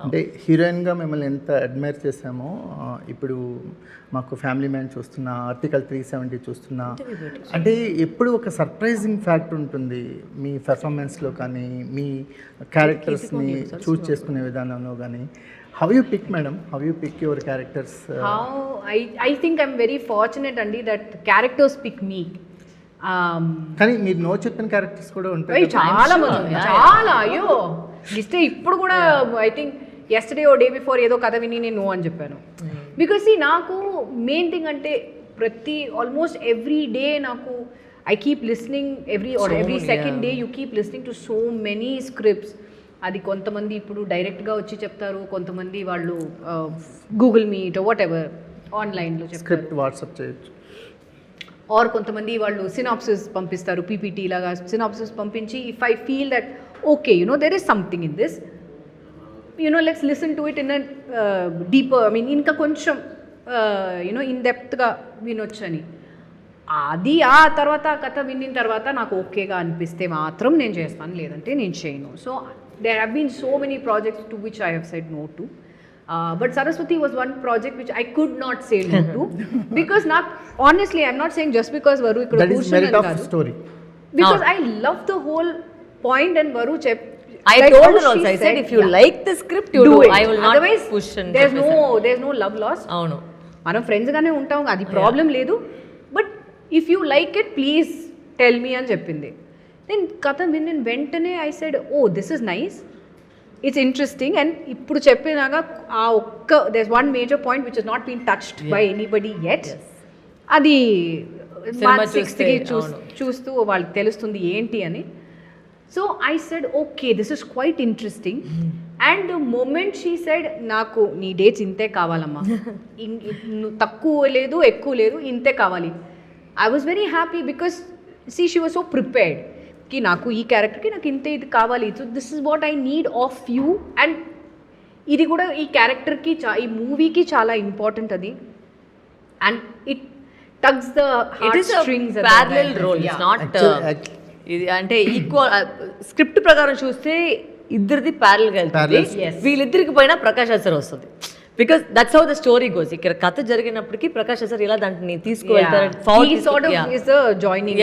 అంటే హీరోయిన్గా మిమ్మల్ని ఎంత అడ్మైర్ చేసామో ఇప్పుడు మాకు ఫ్యామిలీ మ్యాన్ చూస్తున్నా, ఆర్టికల్ 370 చూస్తున్నా, అంటే ఎప్పుడు ఒక సర్ప్రైజింగ్ ఫ్యాక్ట్ ఉంటుంది మీ పెర్ఫార్మెన్స్లో కానీ, మీ క్యారెక్టర్స్ని చూస్ చేసుకునే విధానంలో కానీ. How you pick madam, how you pick your characters? I think I'm very fortunate అండి that characters pick me. కానీ మీరు నో చెప్పిన క్యారెక్టర్స్ కూడా ఉంటాయి. చాలా అయ్యో లిస్ట్ ఇప్పుడు కూడా I think yesterday or day before ఏదో కథ విని నేను నో అని చెప్పాను. బికాస్ నాకు మెయిన్ థింగ్ అంటే ఆల్మోస్ట్ ఎవ్రీ డే నాకు I keep listening every second day you keep listening to so many scripts. అది కొంతమంది ఇప్పుడు డైరెక్ట్గా వచ్చి చెప్తారు, కొంతమంది వాళ్ళు గూగుల్ మీట్ వాట్ ఎవర్ ఆన్లైన్లో స్క్రిప్ట్ వాట్సాప్ చేయొచ్చు, ఆర్ కొంతమంది వాళ్ళు సినాప్సిస్ పంపిస్తారు, పీపీటీ లాగా సినాప్సిస్ పంపించి if I feel that okay there is something in this let's listen to it in deeper ఇంకా కొంచెం ఇన్ డెప్త్గా వినొచ్చని, అది ఆ తర్వాత కథ విన్న తర్వాత నాకు ఓకేగా అనిపిస్తే మాత్రం నేను చేస్తాను, లేదంటే నేను చేయను. So there have been so many projects to which I have said no to. But Saraswati was one project which I could not say no to because honestly I'm not saying just because Varu ikkada that is merit of story, because I love the whole point and Varu I told her also, I said if you like the script you do it. I will not otherwise push and there's no love lost. avunu మనం friends గానే ఉంటాం, అది problem లేదు. But if you like it please tell me అని చెప్పింది. నేను కథ విన్న వెంటనే I said oh this is nice, it's interesting. And ఇప్పుడు చెప్పినాక ఆ ఒక్క there one major point which is not been touched by anybody yet. అది సిక్స్త్కి చూస్తూ వాళ్ళకి తెలుస్తుంది ఏంటి అని. So I said okay this is quite interesting. And moment she said నాకు నీ డేట్స్ ఇంతే కావాలమ్మా, తక్కువ లేదు ఎక్కువ లేదు, ఇంతే కావాలి. I was very happy because she was so prepared కి నాకు ఈ క్యారెక్టర్కి నాకు ఇంతే ఇది కావాలి. So this is what I need of you. And ఇది కూడా ఈ క్యారెక్టర్కి ఈ మూవీకి చాలా ఇంపార్టెంట్ అది. And it tugs the heartstrings. Parallel role, it's not ఇది అంటే ఈక్వల్. స్క్రిప్ట్ ప్రకారం చూస్తే ఇద్దరిది ప్యారల్గా వెళ్తుంది, వీళ్ళిద్దరికి పైన ప్రకాష్ సార్ వస్తుంది. Because that's how the story goes. ఇక్కడ కథ జరిగినప్పటికీ ప్రకాష్ సార్ ఇలా దాంట్లో తీసుకువెళ్తారు. జాయినింగ్